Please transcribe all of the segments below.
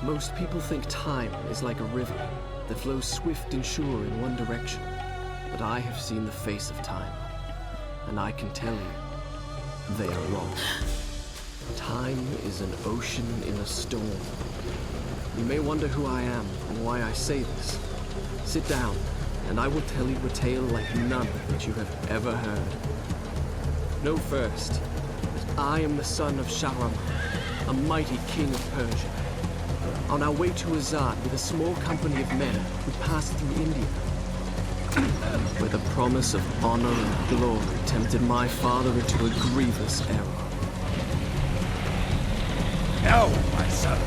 Most people think time is like a river that flows swift and sure in one direction. But I have seen the face of time, and I can tell you, they are wrong. Time is an ocean in a storm. You may wonder who I am and why I say this. Sit down, and I will tell you a tale like none that you have ever heard. Know first that I am the son of Shahram, a mighty king of Persia. On our way to Azad with a small company of men, we passed through India, where the promise of honor and glory tempted my father into a grievous error. No, my son.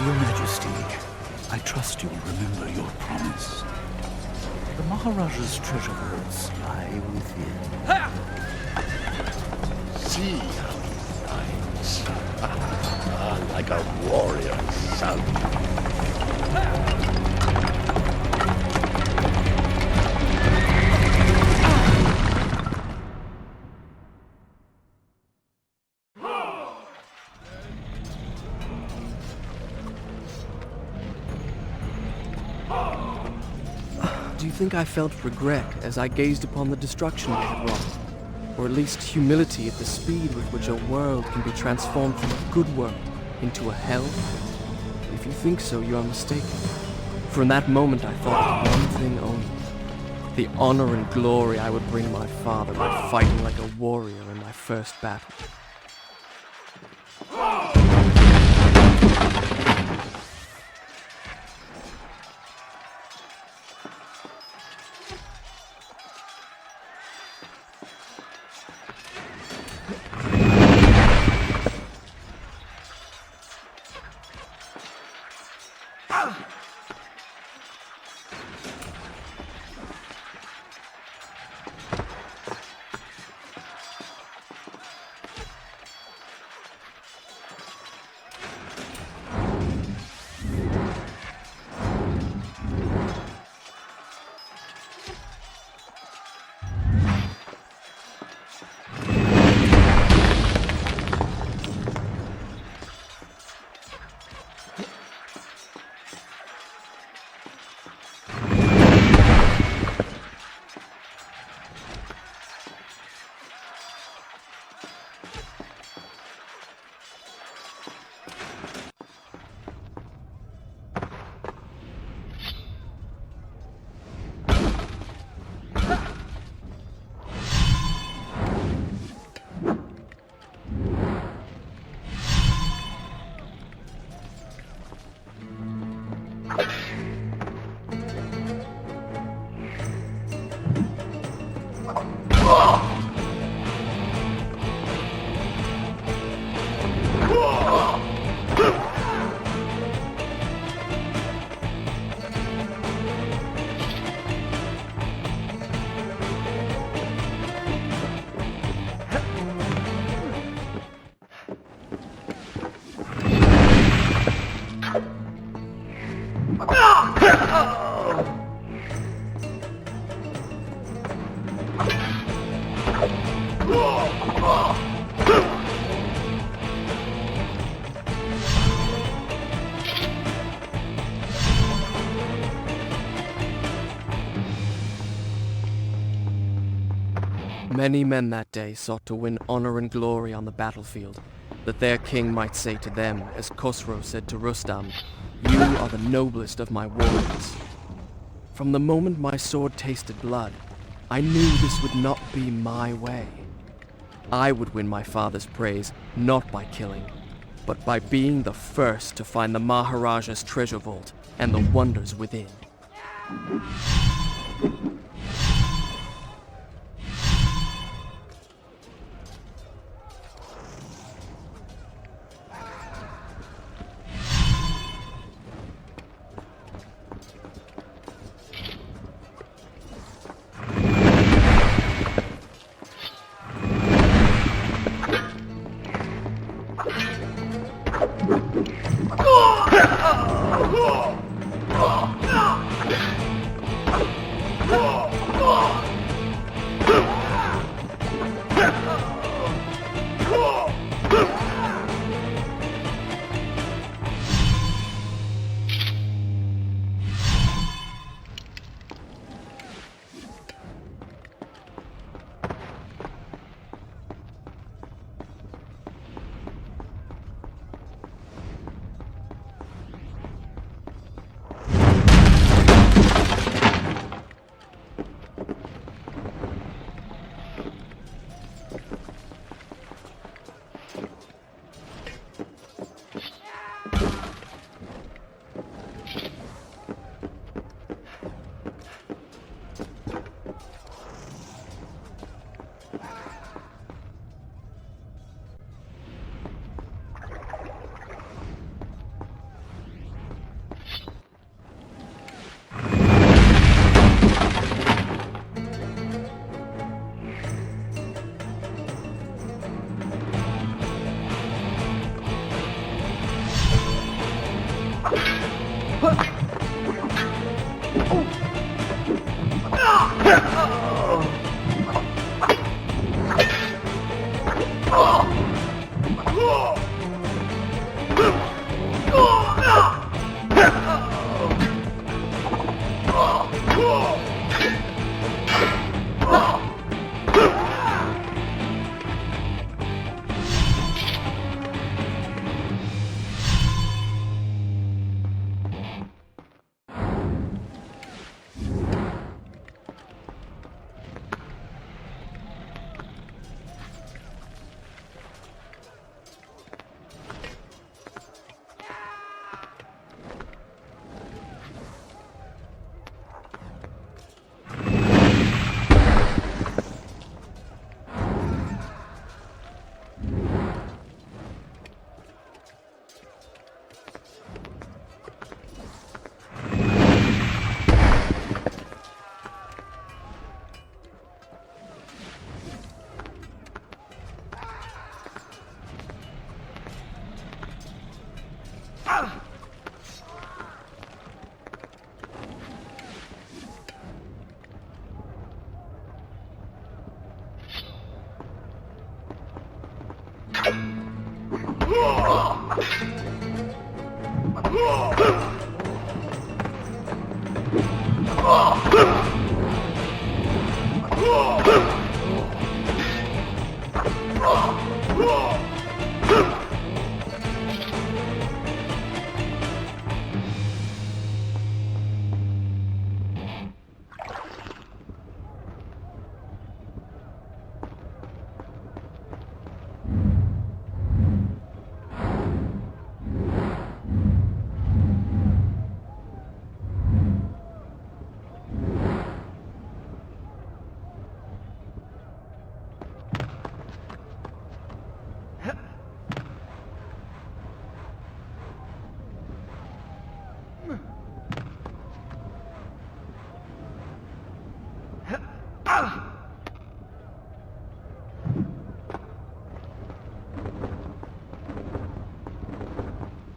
Your Majesty, I trust you will remember your promise. The Maharaja's treasure vaults lie within. See how he fights. Like a warrior son. Do you think I felt regret as I gazed upon the destruction we had wrought? Or at least humility at the speed with which a world can be transformed from a good world into a hell? If you think so, you are mistaken. For in that moment I thought of one thing only. The honor and glory I would bring my father by fighting like a warrior in my first battle. Many men that day sought to win honor and glory on the battlefield, that their king might say to them, as Khosrow said to Rustam, "You are the noblest of my warriors." From the moment my sword tasted blood, I knew this would not be my way. I would win my father's praise not by killing, but by being the first to find the Maharaja's treasure vault and the wonders within.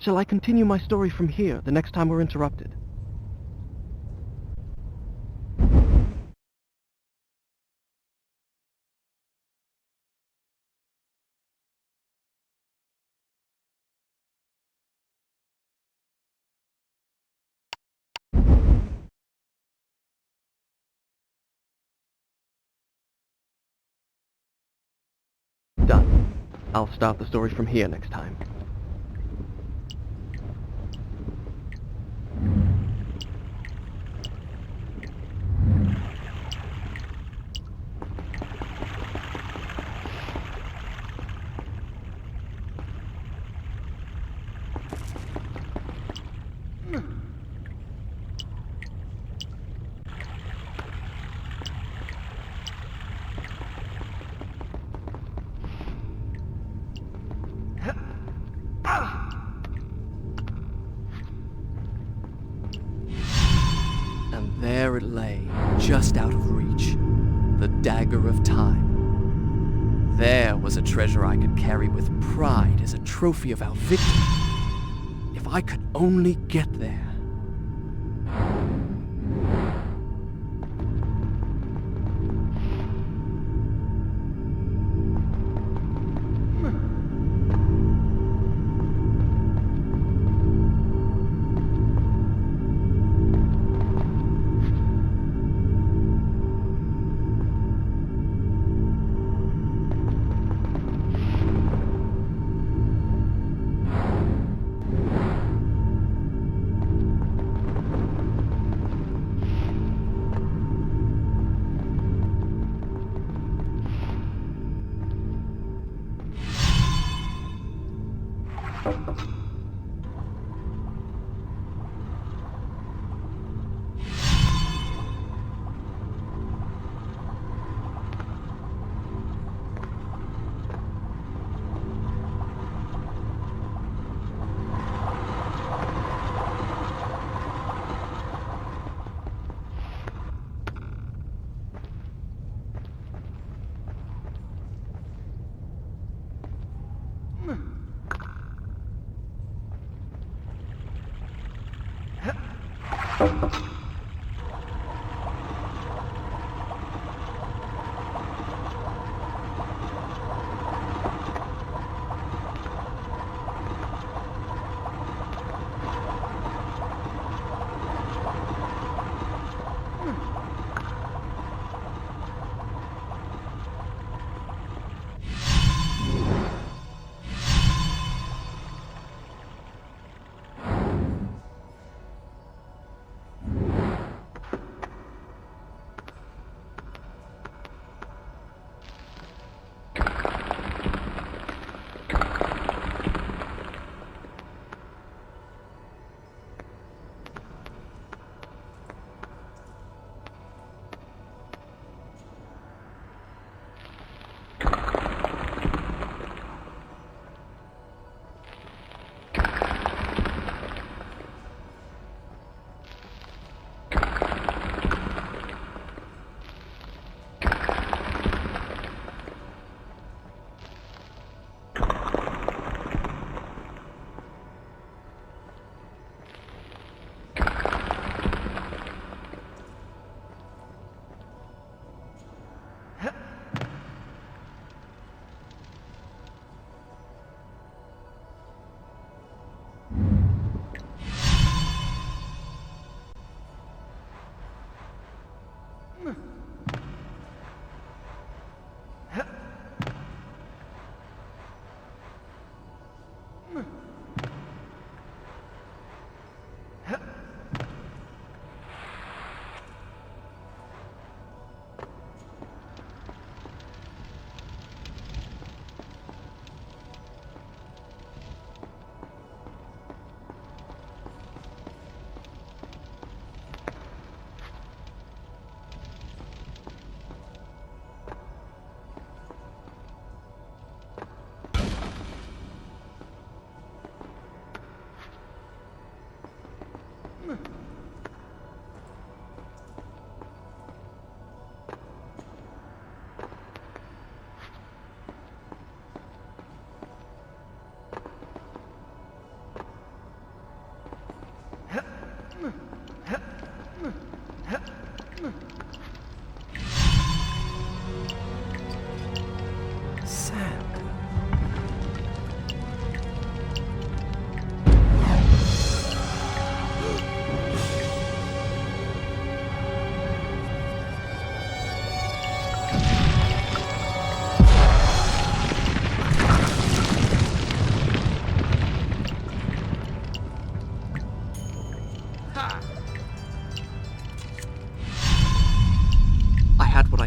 Shall I continue my story from here the next time we're interrupted? Done. I'll start the story from here next time. There it lay, just out of reach, the dagger of time. There was a treasure I could carry with pride as a trophy of our victory. If I could only get there.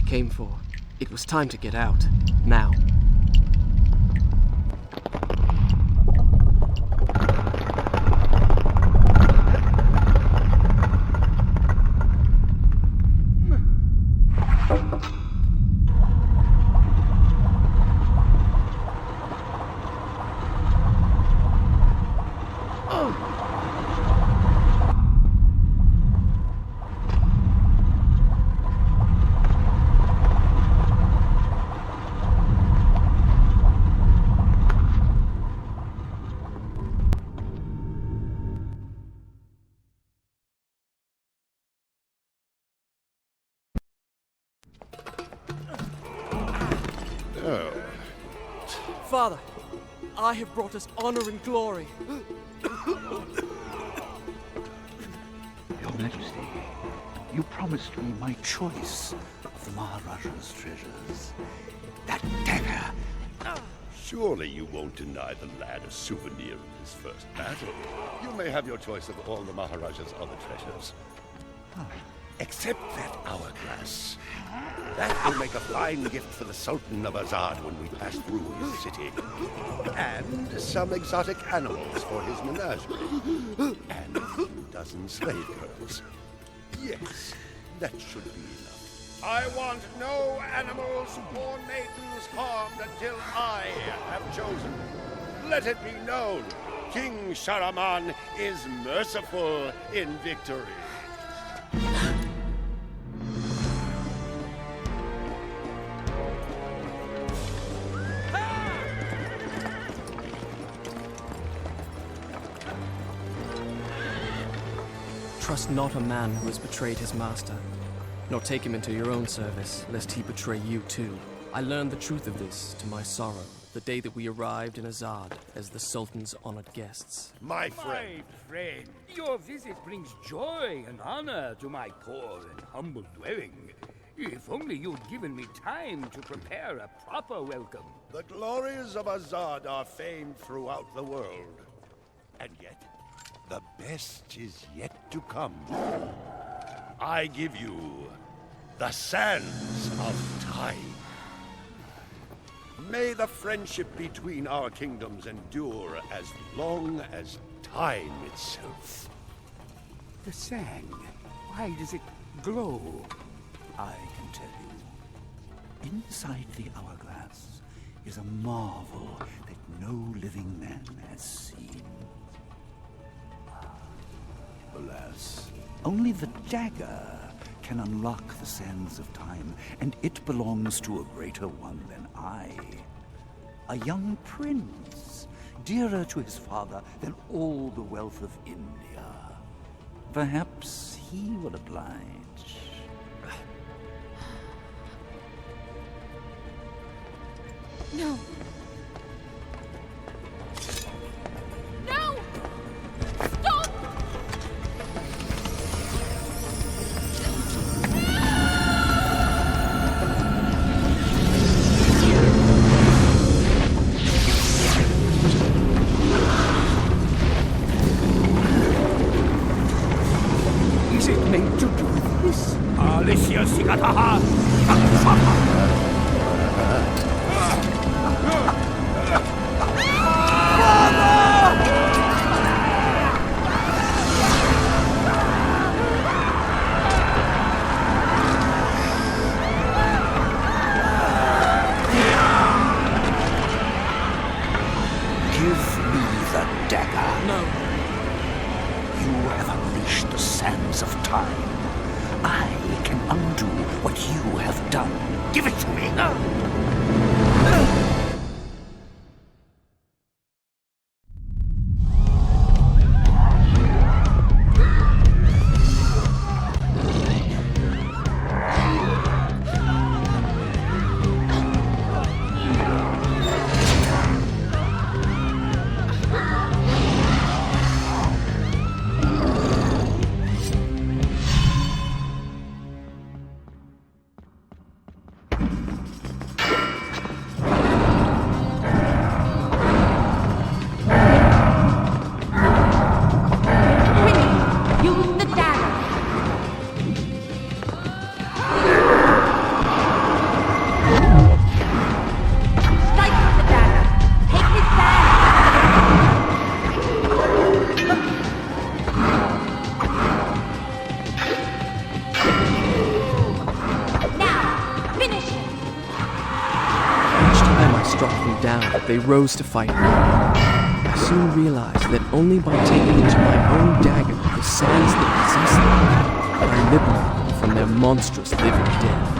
Came for. It was time to get out. Now. Father, I have brought us honor and glory. Your Majesty, you promised me my choice of the Maharaja's treasures. That dagger. Surely you won't deny the lad a souvenir of his first battle. You may have your choice of all the Maharaja's other treasures. Except that hourglass. That will make a fine gift for the Sultan of Azad when we pass through his city. And some exotic animals for his menagerie. And a few dozen slave girls. Yes, that should be enough. I want no animals or maidens harmed until I have chosen. Let it be known, King Shahraman is merciful in victory. Trust not a man who has betrayed his master, nor take him into your own service, lest he betray you too. I learned the truth of this to my sorrow, the day that we arrived in Azad as the Sultan's honored guests. My friend. My friend, your visit brings joy and honor to my poor and humble dwelling. If only you'd given me time to prepare a proper welcome. The glories of Azad are famed throughout the world. And yet, the best is yet to come. I give you the Sands of Time. May the friendship between our kingdoms endure as long as time itself. The sand, why does it glow? I can tell you. Inside the hourglass is a marvel that no living man has seen. Alas, only the dagger can unlock the sands of time, and it belongs to a greater one than I. A young prince, dearer to his father than all the wealth of India. Perhaps he will oblige. No. No! Stop! Is it meant to do this? Alicia Sigataha! They rose to fight me. I soon realized that only by taking into my own dagger the sands that possess them, could I liberate them from their monstrous living death.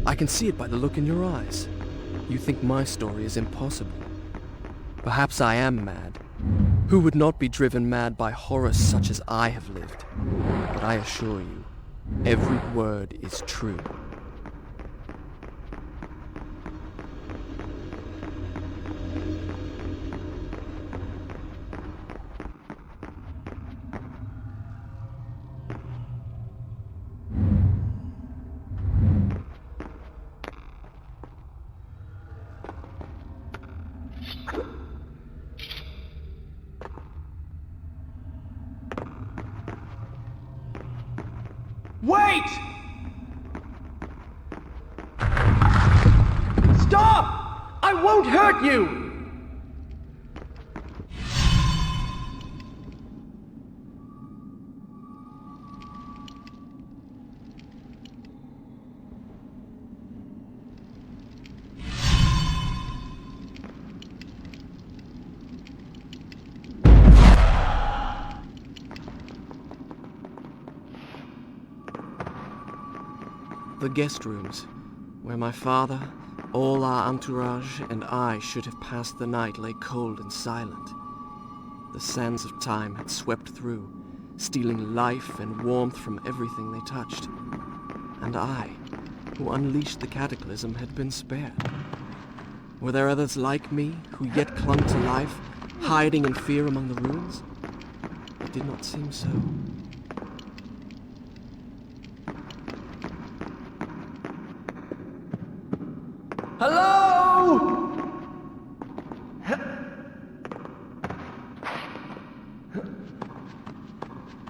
I can see it by the look in your eyes. You think my story is impossible. Perhaps I am mad. Who would not be driven mad by horrors such as I have lived? But I assure you, every word is true. Wait! Stop! I won't hurt you! The guest rooms, where my father, all our entourage, and I should have passed the night, lay cold and silent. The sands of time had swept through, stealing life and warmth from everything they touched. And I, who unleashed the cataclysm, had been spared. Were there others like me, who yet clung to life, hiding in fear among the ruins? It did not seem so. Hello?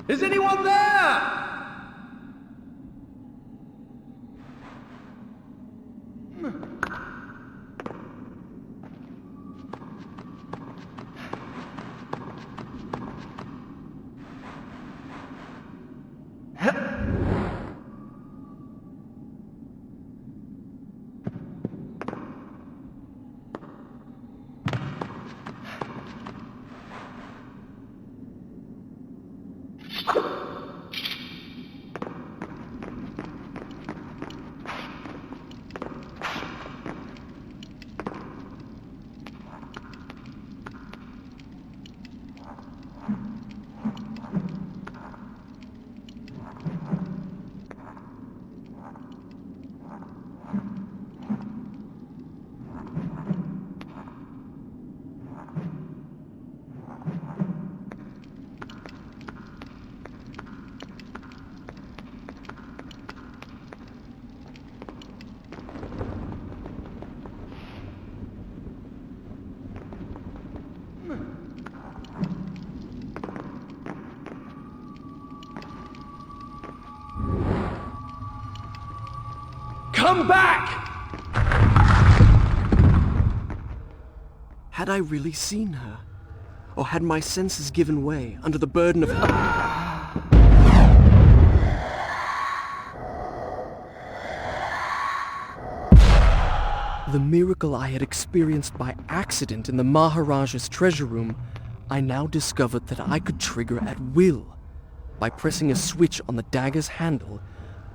Is anyone there? Come back! Had I really seen her? Or had my senses given way under the burden of... The miracle I had experienced by accident in the Maharaja's treasure room, I now discovered that I could trigger at will. By pressing a switch on the dagger's handle,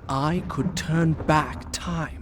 I could turn back time.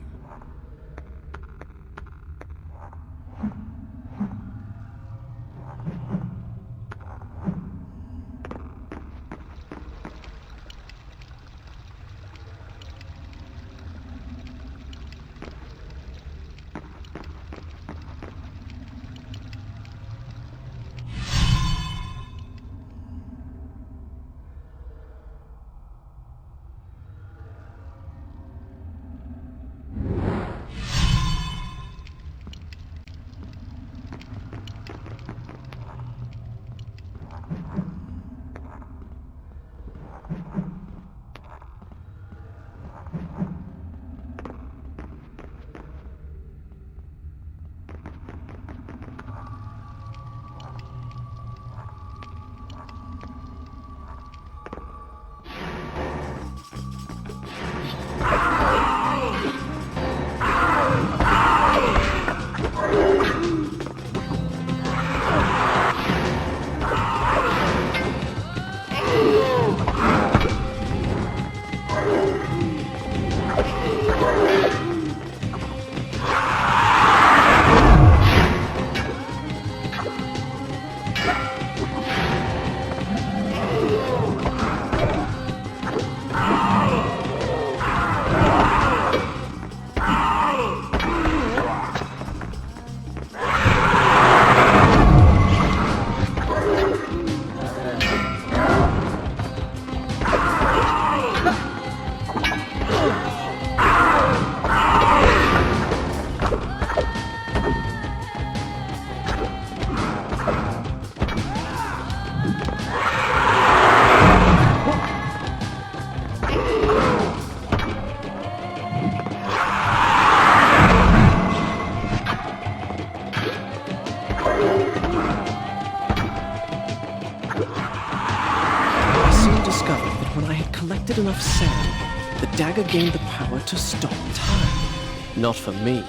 when I had collected enough sand, the dagger gained the power to stop time. Not for me,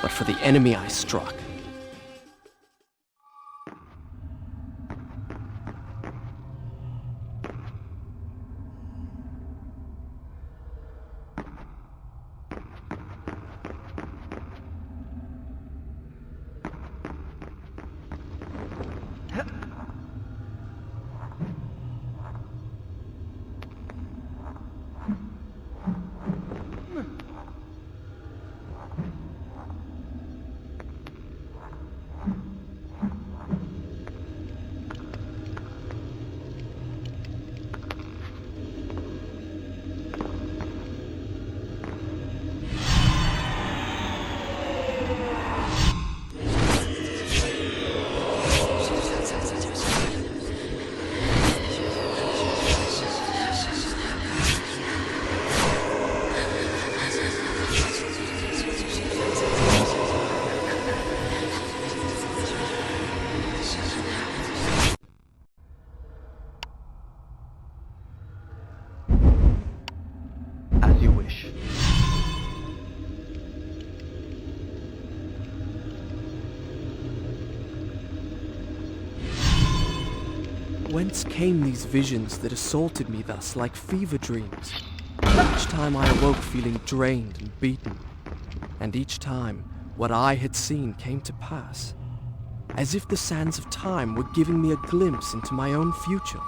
but for the enemy I struck. Whence came these visions that assaulted me thus like fever dreams? Each time I awoke feeling drained and beaten, and each time what I had seen came to pass, as if the sands of time were giving me a glimpse into my own future.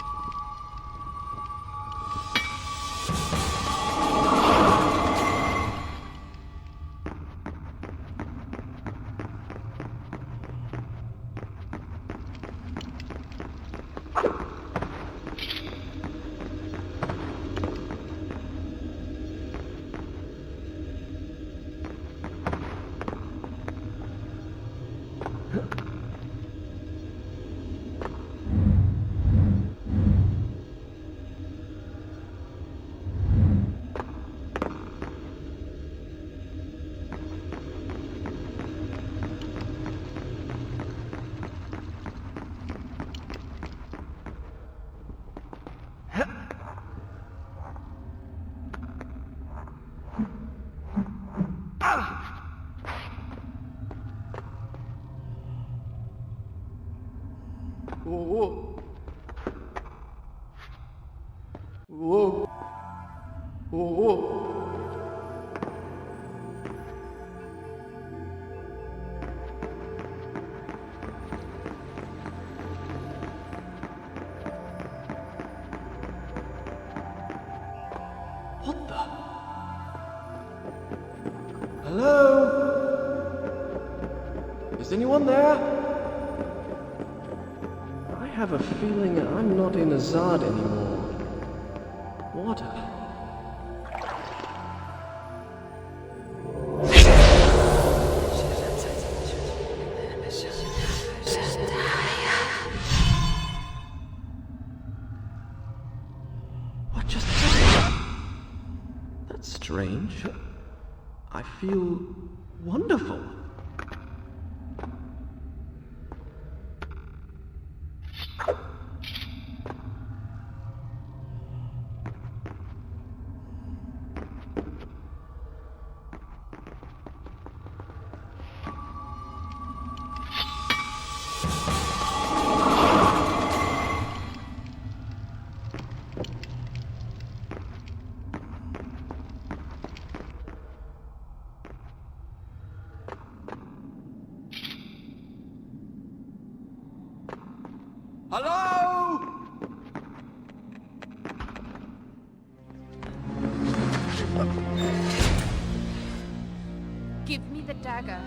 Whoa. Whoa. Whoa. What the? Hello? Is anyone there? I have a feeling I'm not in Azad anymore. Water. What just happened? That's strange. I feel wonderful. Hello? Give me the dagger.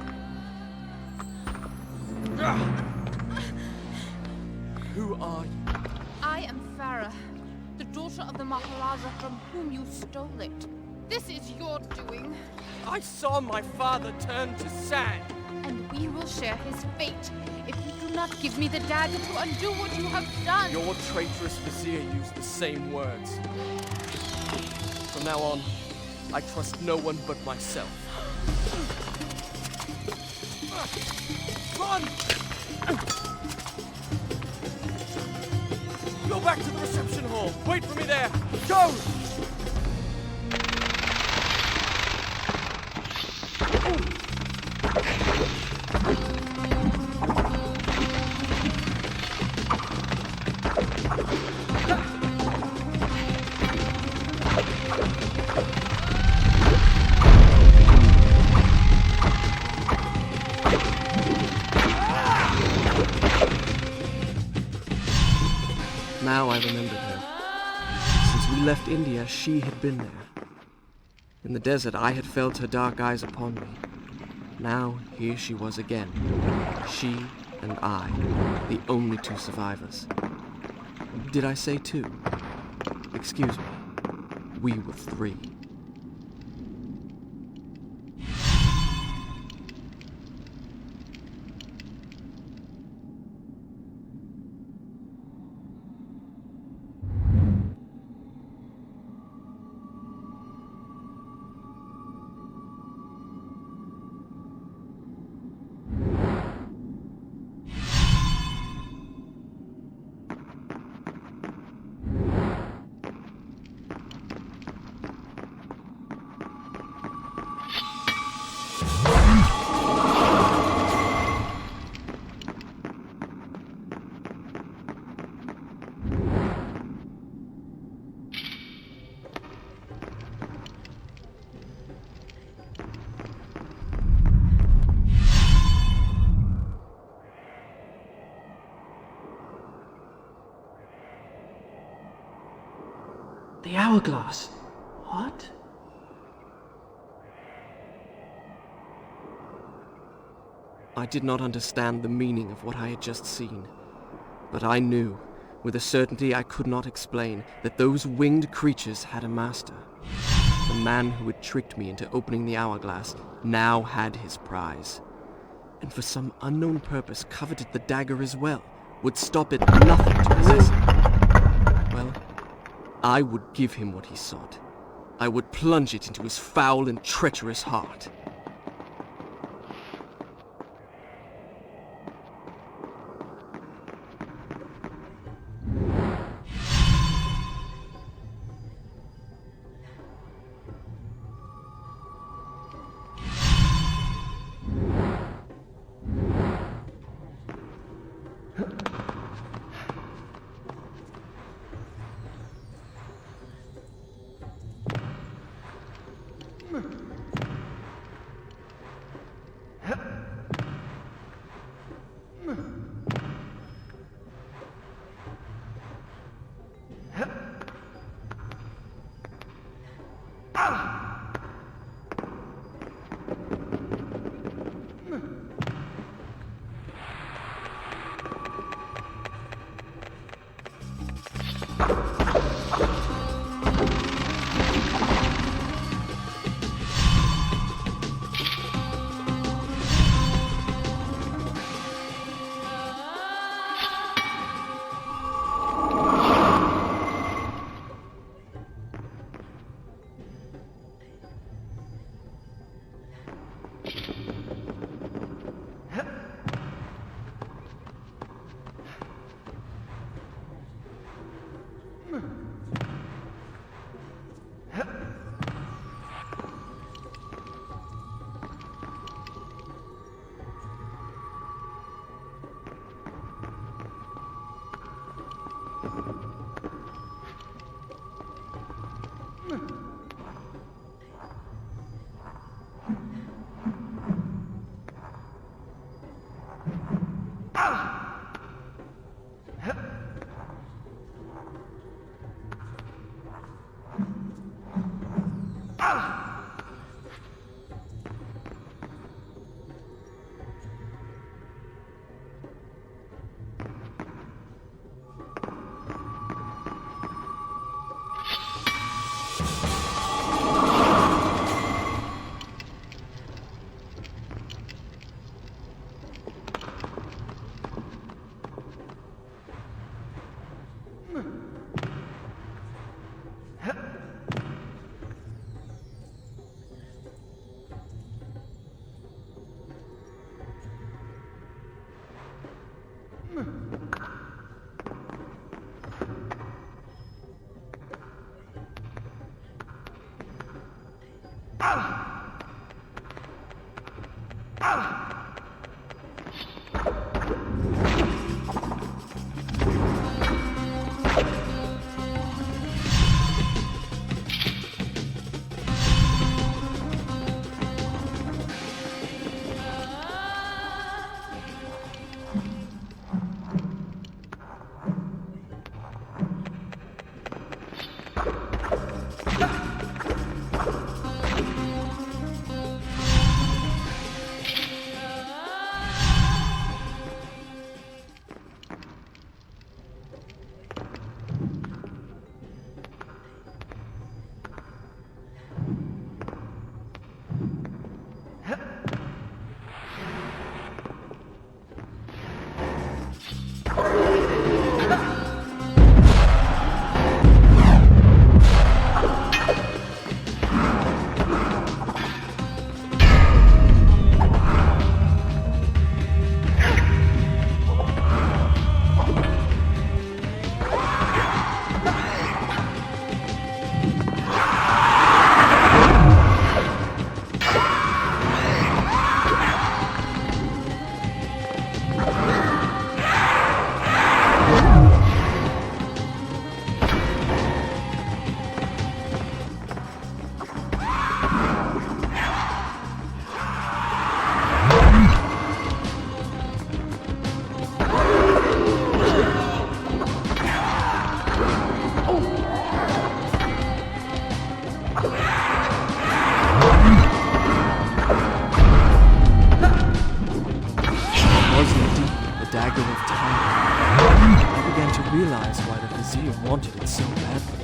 Who are you? I am Farah, the daughter of the Maharaja from whom you stole it. This is your doing, I saw my father turn to sand. and we will share his fate if you do not give me the dagger to undo what you have done. Your traitorous vizier used the same words. From now on, I trust no one but myself. Run! Go back to the reception hall. Wait for me there. Go! Now I remembered her. Since we left India, she had been there. In the desert, I had felt her dark eyes upon me. Now, here she was again. She and I, the only two survivors. Did I say two? Excuse me. We were three. The hourglass. What? I did not understand the meaning of what I had just seen, but I knew, with a certainty I could not explain, that those winged creatures had a master. The man who had tricked me into opening the hourglass now had his prize, and for some unknown purpose coveted the dagger as well, would stop at nothing to possess it. Well, I would give him what he sought. I would plunge it into his foul and treacherous heart. Vizier wanted it so badly.